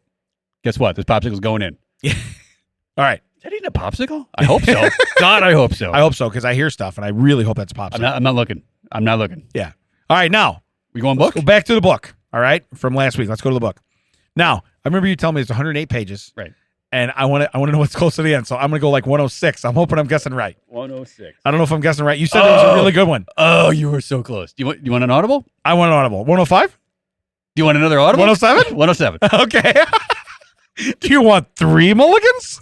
Guess what? This popsicle's going in. Yeah. All right. Is that even a popsicle? I hope so. God, I hope so. I hope so because I hear stuff and I really hope that's a popsicle. I'm not looking. I'm not looking. Yeah. All right. Now, We going book? go back to the book. All right. From last week. Let's go to the book. Now, I remember you telling me it's 108 pages. Right. And I want to know what's close to the end. So I'm going to go like 106. I'm hoping I'm guessing right. 106. I don't know if I'm guessing right. You said it was a really good one. Oh, you were so close. Do you want an audible? I want an audible. 105? Do you want another audible? 107? 107. Okay. Do you want 3 mulligans?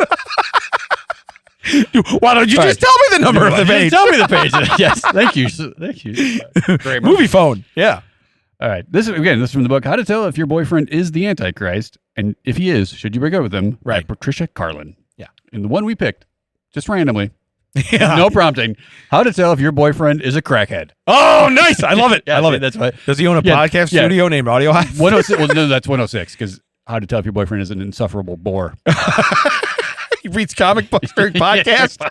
Why don't you just tell me the number of the page? Tell me the page. Yes. Thank you. Thank you. Great Movie phone. Yeah. All right. This is from the book How to Tell If Your Boyfriend is the Antichrist, and if he is, should you break up with him? Right. By Patricia Carlin. Yeah. And the one we picked, just randomly, Yeah. no prompting. How to Tell If Your Boyfriend is a Crackhead. Oh, nice. I love it. Yeah, I love it. That's why. Does he own a podcast studio named Audio Hive? 106. Well, no, that's 106 because How to Tell If Your Boyfriend is an Insufferable Bore. He reads comic books during podcast.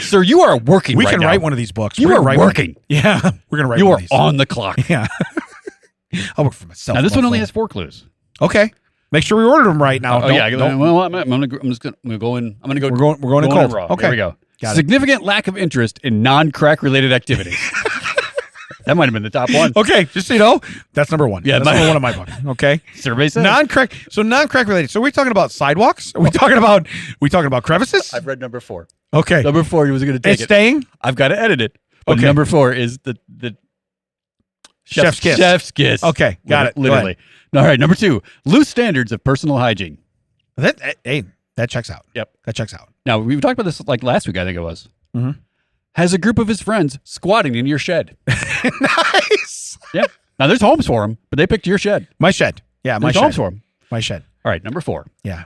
Sir, you are working. We right can now. write one of these books. You We're are gonna write working. One. Yeah, we're gonna write. You one are of these. on the clock. Yeah, I'll work for myself. Now this one only motherfucker. has 4 clues. Okay, make sure we order them right now. Oh Don't- yeah. don't- Well, I'm gonna go in. I'm gonna go. We're going in cold. raw. Okay, There we go. Got it. Significant lack of interest in non-crack related activities. That might have been the top one. Okay, just so you know, that's number 1. Yeah, that's number 1 of my book. Okay, Survey says. non-crack. So non-crack related. So we're talking about sidewalks. Are we talking about crevices? I've read number 4. Okay, Number 4, he was going to take it's it. staying. I've got to edit it. But Okay. number 4 is the Chef's kiss. Chef's kiss. Okay, got it. Go Literally. All right. Number 2, loose standards of personal hygiene. That checks out. Yep. That checks out. Now we talked about this like last week. I think it was. Mhm. Has a group of his friends squatting in your shed. Nice. Yeah. Now there's homes for him, but they picked your shed. My shed. Yeah, my There's homes shed. for him. My shed. All right. Number 4. Yeah.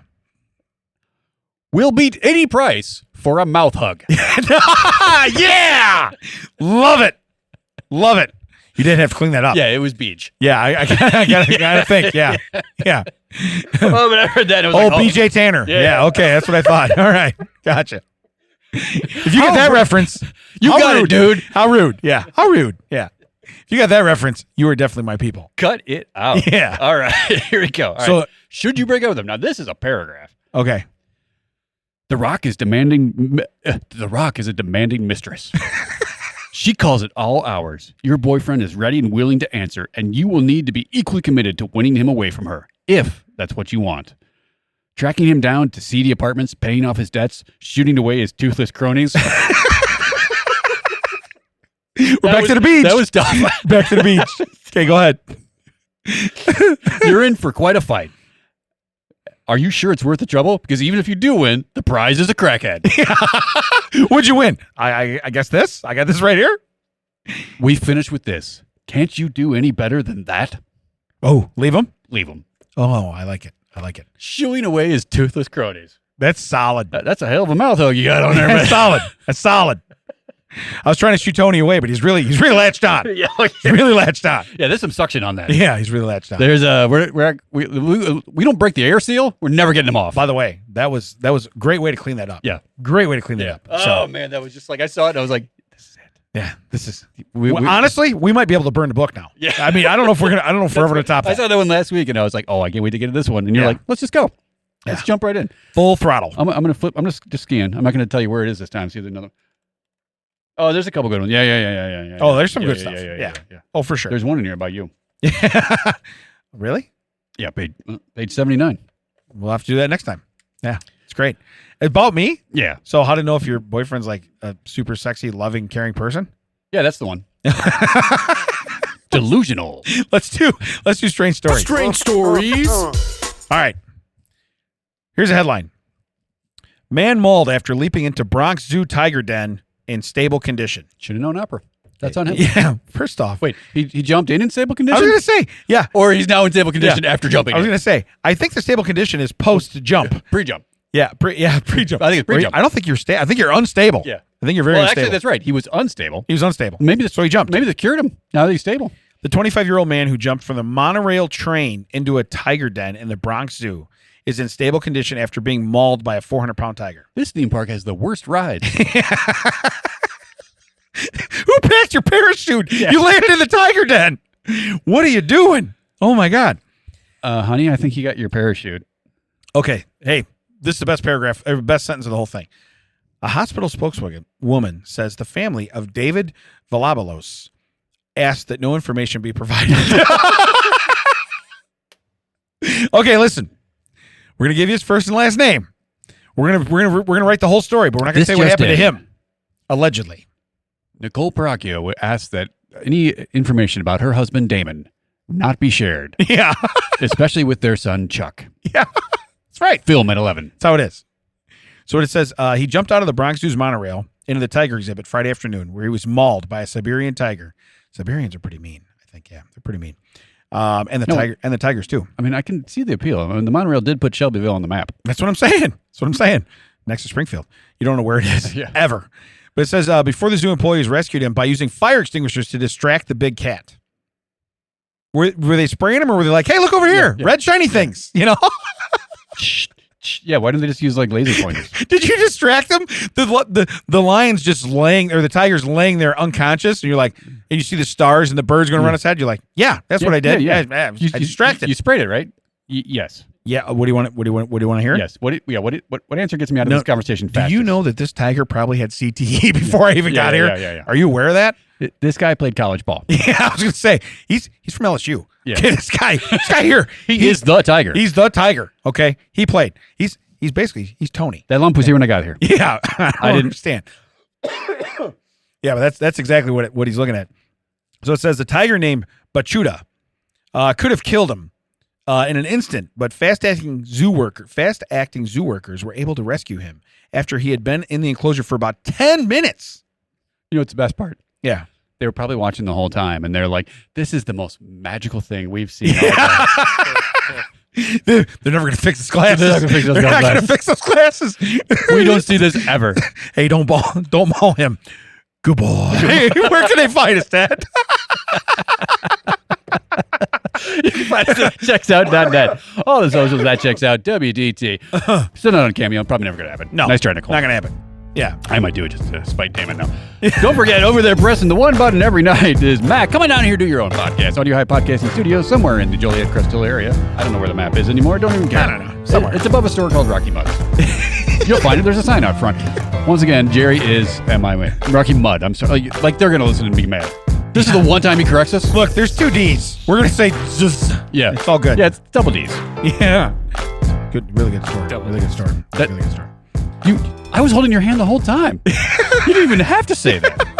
We'll beat any price for a mouth hug. Yeah. Love it. Love it. You didn't have to clean that up. Yeah, it was beach. Yeah, I gotta think. Yeah. Yeah. Oh, but I heard that. It was Oh, like, BJ Tanner. Yeah. Yeah, okay. That's what I thought. All right. Gotcha. If you get that reference, You how got it, rude. dude. How rude. Yeah. How rude. Yeah. If you got that reference, you are definitely my people. Cut it out. Yeah. All right. Here we go. All So- right. Should you break up with him? Now, this is a paragraph. Okay. The Rock is a demanding mistress. She calls at all hours. Your boyfriend is ready and willing to answer, and you will need to be equally committed to winning him away from her, if that's what you want. Tracking him down to seedy apartments, paying off his debts, shooting away his toothless cronies. We're back to the beach. That was tough. Back to the beach. Okay, go ahead. You're in for quite a fight. Are you sure it's worth the trouble? Because even if you do win, the prize is a crackhead. What'd you win? I guess this. I got this right here. We finished with this. Can't you do any better than that? Oh, leave him? Leave him. Oh, I like it. I like it. Shooing away his toothless cronies. That's solid. That's a hell of a mouth hug you got on there, man. That's solid. That's solid. I was trying to shoot Tony away, but he's really latched on. Yeah, He's really latched on. yeah, there's some suction on that. Yeah, he's really latched on. There's we don't break the air seal. We're never getting him off. By the way, that was a great way to clean that up. Yeah. Great way to clean that up. Oh man, that was just like I saw it. And I was like, this is it. Yeah, this is. We- honestly, we might be able to burn the book now. Yeah. I mean, I don't know if we're ever to top I that. saw that one last week, and I was like, oh, I can't wait to get to this one. And you're Yeah. like, let's just go. Let's Yeah. jump right in. Full throttle. I'm gonna flip. I'm just skiing. I'm not gonna tell you where it is this time. See if there's another. Oh, there's a couple good ones. Yeah. Oh, there's some Yeah, good stuff. Yeah. Oh, for sure. There's one in here about you. Really? Yeah, page 79. We'll have to do that next time. Yeah. It's great. About me? Yeah. So how to know if your boyfriend's like a super sexy, loving, caring person? Yeah, that's the one. Delusional. Let's do strange stories. Strange stories. All right. Here's a headline. Man mauled after leaping into Bronx Zoo tiger den in stable condition. Should have known opera. That's on him. Yeah. First off. Wait, he jumped in stable I condition? was going to say, yeah. Or he's now in stable condition after jumping I was in? going to say, I think the stable condition is post-jump. Pre-jump. Yeah, pre-jump. I think it's pre-jump. I don't think you're stable. I think you're unstable. Yeah. I think you're very Well, unstable. actually, that's right. He was unstable. He was unstable. So he jumped. Maybe they cured him. Now that he's stable. The 25-year-old man who jumped from the monorail train into a tiger den in the Bronx Zoo is in stable condition after being mauled by a 400-pound tiger. This theme park has the worst ride. Who packed your parachute? Yeah. You landed in the tiger den. What are you doing? Oh, my God. Honey, I think you got your parachute. Okay. Hey, this is the best paragraph, best sentence of the whole thing. A hospital spokeswoman says the family of David Valabalos asked that no information be provided. Okay, listen. We're gonna give you his first and last name. We're gonna write the whole story, but we're not gonna This say what just happened to in. him. Allegedly. Nicole Puracchio asked that any information about her husband, Damon, not be shared, Yeah. especially with their son, Chuck. Yeah. That's right. Film at 11. That's how it is. So what it says, he jumped out of the Bronx Zoo's monorail into the tiger exhibit Friday afternoon, where he was mauled by a Siberian tiger. Siberians are pretty mean, I think. Yeah, they're pretty mean. And the tigers too. I mean, I can see the appeal. I mean, the monorail did put Shelbyville on the map. That's what I'm saying. That's what I'm saying. Next to Springfield. You don't know where it is ever. But it says before the zoo employees rescued him by using fire extinguishers to distract the big cat. Were they spraying him, or were they like, "Hey, look over here, Yeah. red shiny things"? You know? Yeah, why didn't they just use like laser pointers? Did you distract them? The lion's just laying, or the tiger's laying there unconscious, and you're like, and you see the stars and the birds going to run its head. You're like, yeah, that's what I did. Yeah. I distracted. You sprayed it, right? Yes. Yeah. What do you want? What do you want to hear? Yes. What answer gets me out of this conversation fastest? Do you know that this tiger probably had CTE before I even got here? Yeah. Are you aware of that? This guy played college ball. Yeah, I was going to say he's from LSU. Yeah. Okay, this guy here, He is the tiger. He's the tiger. Okay, he played. He's Tony. That lump was here when I got here. Yeah, I didn't understand. Yeah, but that's exactly what he's looking at. So it says the tiger named Bachuda could have killed him in an instant, but fast-acting zoo workers were able to rescue him after he had been in the enclosure for about 10 minutes. You know what's the best part? Yeah. They were probably watching the whole time, and they're like, "This is the most magical thing we've seen." All day. They're never going to fix his glasses. They're not gonna fix those They're not glasses. going to fix those glasses. We don't see this ever. Hey, don't maul him. Good boy. Hey, where can they find us, Dad? You can find us at checksout.net. All the socials that checks out. WDT. Still not on Cameo. Probably never going to happen. No. Nice try, Nicole. Not going to happen. Yeah. I might do it just to spite Damon now. Don't forget, over there pressing the one button every night is Matt. Come on down here, do your own podcast. Audio High Podcasting Studios, somewhere in the Joliet Crest Hill area. I don't know where the map is anymore. Don't even care. I don't know. Somewhere. It's above a store called Rocky Mud. You'll find it. There's a sign out front. Once again, Jerry is Rocky Mud. I'm sorry. Like they're going to listen and be mad. This is the one time he corrects us. Look, there's 2 D's. We're going to say zzz. Yeah. It's all good. Yeah, it's double D's. Yeah. Good. Really good story. Really good story. That- Really good story. I was holding your hand the whole time. You didn't even have to say that.